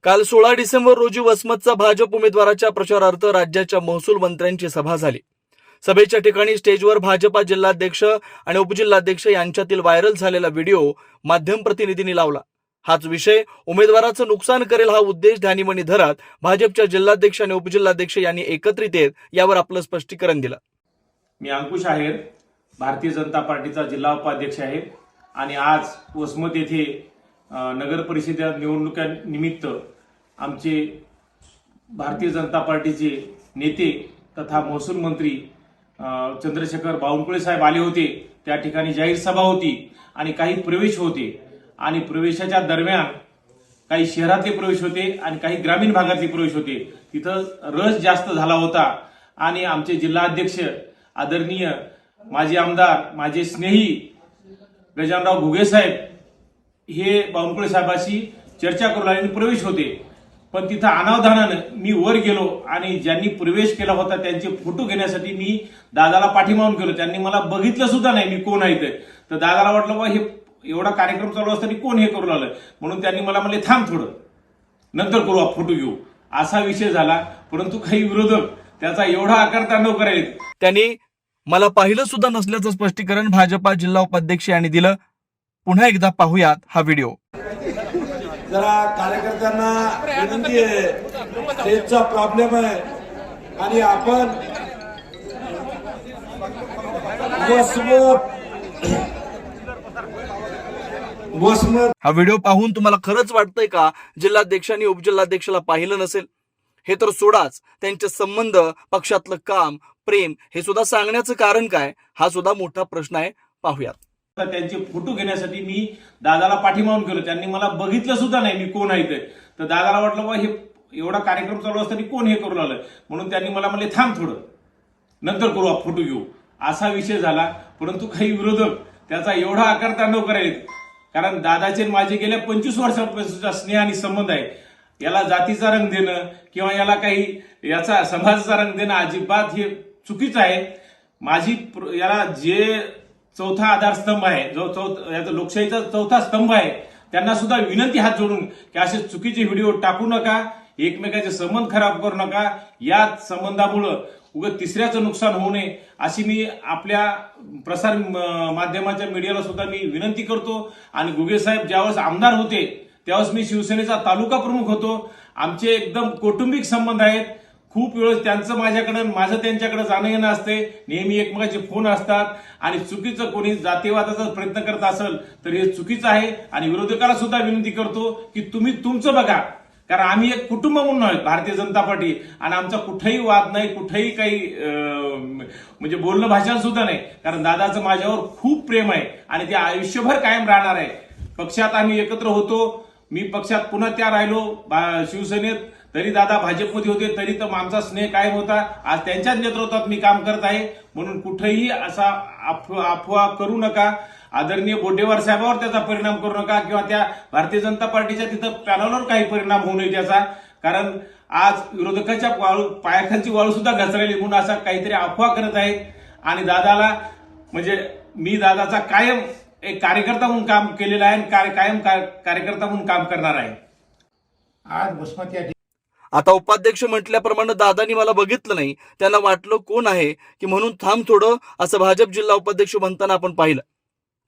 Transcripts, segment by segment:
काल 16 डिसेंबर रोजी वसमतचा भाजप उमेदवाराच्या प्रचारार्थ राज्याच्या महसूल मंत्र्यांची सभा झाली। सभेच्या ठिकाणी स्टेजवर भाजपा जिल्हाध्यक्ष आणि उपजिल्हाध्यक्ष यांच्यातील व्हायरल झालेला व्हिडिओ माध्यम प्रतिनिधींनी लावला। हाच विषय उमेदवाराचं नुकसान करेल हा उद्देश ध्यानीमनी धरत भाजपच्या जिल्हाध्यक्ष आणि उपजिल्हाध्यक्ष यांनी एकत्रित येत यावर आपलं स्पष्टीकरण दिलं। मी अंकुश आहेर, भारतीय जनता पार्टीचा जिल्हा उपाध्यक्ष आहे आणि आज वसमत येथे नगर परिषद निवडणुकीनिमित्त आमचे भारतीय जनता पार्टीचे नेते तथा महसूल मंत्री चंद्रशेखर बावनकुळे साहेब आले होते। त्या ठिकाणी जाहीर सभा होती आणि काही प्रवेश होते आणि प्रवेशाच्या दरम्यान काही शहरातले प्रवेश होते आणि काही ग्रामीण भागातले प्रवेश होते। तिथं रस जास्त झाला होता आणि आमचे जिल्हाध्यक्ष आदरणीय माजी आमदार माझे स्नेही गजानराव घुगे साहेब हे बावनकुळे साहेबांशी चर्चा करू लागले। प्रवेश होते पण तिथं अनावधानानं मी वर गेलो आणि ज्यांनी प्रवेश केला होता त्यांचे फोटो घेण्यासाठी मी दादाला पाठीमागून गेलो। त्यांनी मला बघितलं सुद्धा नाही मी कोण आहे तर दादाला वाटलं बा हे एवढा कार्यक्रम चालू असताना कोण हे करू लागलं, म्हणून त्यांनी मला म्हणले थांब थोडं नंतर करू फोटो घेऊ, असा विषय झाला। परंतु काही विरोधक त्याचा एवढा आकारतांडव करायचे। त्यांनी मला पाहिलं सुद्धा नसल्याचं स्पष्टीकरण भाजपा जिल्हा उपाध्यक्ष यांनी दिलं। पुन्हा एकदा पाहूयात हा व्हिडिओ। जरा कार्यकर्त्यांना विनंती आहे, स्टेजचा प्रॉब्लेम आहे आणि आपण हा व्हिडिओ पाहून तुम्हाला खरंच वाटतंय का जिल्हाध्यक्षांनी उपजिल्हाध्यक्षाला पाहिलं नसेल? हे तर सोडाच, त्यांचे संबंध, पक्षातलं काम, प्रेम हे सुद्धा सांगण्याचं कारण काय हा सुद्धा मोठा प्रश्न आहे। पाहूयात। त्यांचे फोटो घेण्यासाठी मी दादाला पाठीमागून गेलो। त्यांनी मला बघितलं सुद्धा नाही मी कोण आहे तर दादाला वाटलं बा हे एवढा कार्यक्रम चालू असताना कोण हे करू लागलं, म्हणून त्यांनी मला म्हणले थांब थोडं नंतर करू फोटो घेऊ, असा विषय झाला। परंतु काही विरोधक त्याचा एवढा आकारतांडव करायचे, कारण दादाचे माझे गेल्या 25 वर्षांपासूनचा स्नेह आणि संबंध आहे। याला जातीचा रंग देणं किंवा याला काही याचा समाजाचा रंग देणं अजिबात हे चुकीचं आहे। माझी याला जे चौथा आधारस्तंभ आहे, जो लोकशाहीचा चौथा स्तंभ आहे, त्यांना सुद्धा विनंती हात जोडून की असे चुकीचे व्हिडिओ टाकू नका, एकमेकांचे संबंध खराब करू नका। या संबंधामुळे उगाच तिसऱ्याचं नुकसान होऊ नये अशी मी आपल्या प्रसार माध्यमाच्या मीडियाला सुद्धा मी विनंती करतो। आणि घुगे साहेब ज्यावेळेस आमदार होते त्यावेळेस मी शिवसेनेचा तालुका प्रमुख होतो। आमचे एकदम कौटुंबिक संबंध आहेत। खूप वेळेस त्यांचं माझ्याकडे माझं त्यांच्याकडे जाणं येणं असते, नेहमी एकमेकांचे फोन असतात आणि चुकीचं कोणी जातीवादाचा प्रयत्न करत असेल तर हे चुकीचं आहे। आणि विरोधकाला सुद्धा विनंती करतो की तुम्ही तुमचं बघा, कारण आम्ही एक कुटुंब म्हणून आहोत भारतीय जनता पार्टी आणि आमचा कुठेही वाद नाही, कुठेही काही म्हणजे बोलणं भाषण सुद्धा नाही, कारण दादाचं माझ्यावर खूप प्रेम आहे आणि ते आयुष्यभर कायम राहणार आहे। पक्षात आम्ही एकत्र होतो, मी पक्षात पुन्हा त्या राहिलो शिवसेनेत, तरी दादा भाजपमध्ये होते तरी तर आमचा स्नेह कायम होता। आज त्यांच्याच नेतृत्वात मी काम करत आहे, म्हणून कुठेही असा अफवा करू नका। आदरणीय बोडेवार साहेबांवर त्याचा परिणाम करू नका किंवा त्या भारतीय जनता पार्टीच्या तिथं पॅनलवर काही परिणाम होऊ नये त्याचा, कारण आज विरोधकाच्या पायाखालची वाळू सुद्धा घसरली म्हणून असा काहीतरी अफवा करत आहेत। आणि दादाला म्हणजे मी दादाचा कायम एक कार्यकर्ता म्हणून काम केलेलं आहे आणि कायम कार्यकर्ता म्हणून काम करणार आहे। आज वसमत या आता उपाध्यक्ष म्हटल्याप्रमाणे दादांनी मला बघितलं नाही, त्यांना वाटलं कोण आहे की म्हणून थांब थोडं असं भाजप जिल्हा उपाध्यक्ष म्हणताना आपण पाहिलं।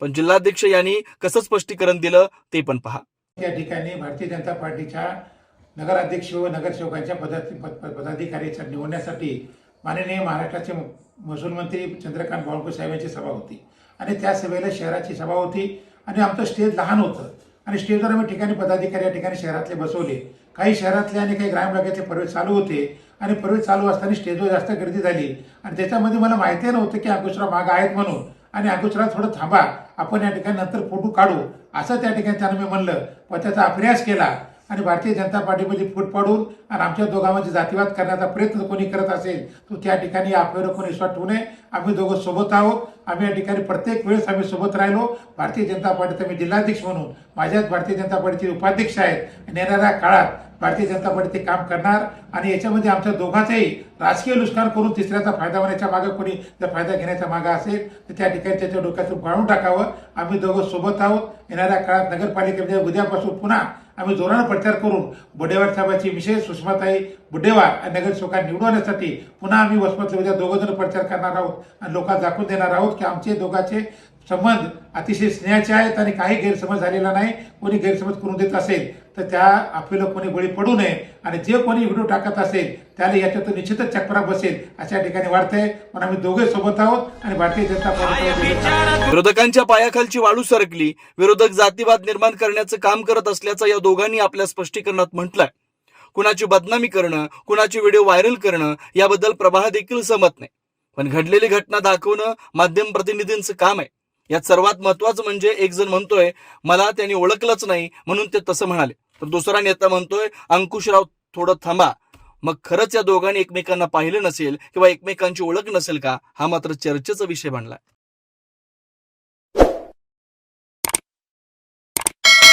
पण जिल्हाध्यक्ष यांनी कसं स्पष्टीकरण दिलं ते पण पहा। त्या ठिकाणी भारतीय जनता पार्टीच्या नगराध्यक्ष व नगरसेवकांच्या पदाधिकाऱ्यांच्या निवडण्यासाठी माननीय महाराष्ट्राचे महसूल मंत्री चंद्रकांत बावनकुळे साहेबांची सभा होती आणि त्या सभेला शहराची सभा होती आणि आमचं स्टेज लहान होतं आणि स्टेजवर आम्ही ठिकाणी पदाधिकारी या ठिकाणी शहरातले बसवले। काही शहरातले आणि काही ग्रामीण भागातले प्रवेश चालू होते आणि प्रवेश चालू असताना स्टेजवर जास्त गर्दी झाली आणि त्याच्यामध्ये मला माहिती नव्हतं की अंकुशराव मागं आहेत म्हणून, आणि अंकुशराव थोडं थांबा आपण या ठिकाणी नंतर फोटो काढू असं त्या ठिकाणी त्यांना मी म्हणलं। पण त्याचा अभ्यास केला आणि भारतीय जनता पार्टीमध्ये फूट पाडून आणि आमच्या दोघांमध्ये जातीवाद करण्याचा प्रयत्न कोणी करत असेल तो त्या ठिकाणी आपल्याला कोणी विश्वास ठेवू नये। आम्ही दोघं सोबत आहोत, आम्ही या ठिकाणी प्रत्येक वेळेस आम्ही सोबत राहिलो. भारतीय जनता पार्टीचा मी जिल्हाध्यक्ष म्हणून, माझ्याच भारतीय जनता पार्टीचे उपाध्यक्ष आहेत आणि येणाऱ्या काळात भारतीय जनता पार्टी ते काम करणार. आणि याच्यामध्ये आमच्या दोघांचंही राजकीय नुकसान करून तिसऱ्याचा फायदा होण्याच्या मागे कोणी जर फायदा घेण्याच्या मागे असेल तर त्या ठिकाणी त्याच्या डोक्यातून काढून टाकावं. आम्ही दोघं सोबत आहोत. येणाऱ्या काळात नगरपालिकेमध्ये उद्यापासून पुन्हा आम्ही जोरानं प्रचार करून बुड्डेवार साहेबांची विशेष सुषमाताई बुड्डेवार आणि नगरसेवकांना निवडवण्यासाठी पुन्हा आम्ही वसमतला उद्या दोघं जण प्रचार करणार आहोत आणि लोकांना दाखवून देणार आहोत की आमचे दोघांचे संबंध अतिशय स्नेहाचे आहेत आणि काही गैरसमज झालेला नाही. कोणी गैरसमज करून देत असेल तर त्या अफवेला कोणी बळी पडू नये आणि जे कोणी व्हिडिओ टाकत असेल त्याला याच्यातून निश्चितच चक्रा बसेल अशा ठिकाणी वाढतंय. पण आम्ही दोघे सोबत आहोत आणि भारतीय जनता पार्टी विरोधकांच्या पायाखालची वाळू सरकली. विरोधक जातीवाद निर्माण करण्याचं काम करत असल्याचं या दोघांनी आपल्या स्पष्टीकरणात म्हटलंय. कुणाची बदनामी करणं, कुणाची व्हिडिओ व्हायरल करणं याबद्दल प्रवाह देखील सहमत नाही. पण घडलेली घटना दाखवणं माध्यम प्रतिनिधींचं काम आहे. यात सर्वात महत्वाचं म्हणजे एक जण म्हणतोय मला त्यांनी ओळखलंच नाही म्हणून ते तसं म्हणाले, तर दुसरा नेता म्हणतोय अंकुशराव थोडं थांबा. मग खरंच या दोघांनी एकमेकांना पाहिलं नसेल किंवा एकमेकांची ओळख नसेल का, हा मात्र चर्चेचा विषय बनलाय.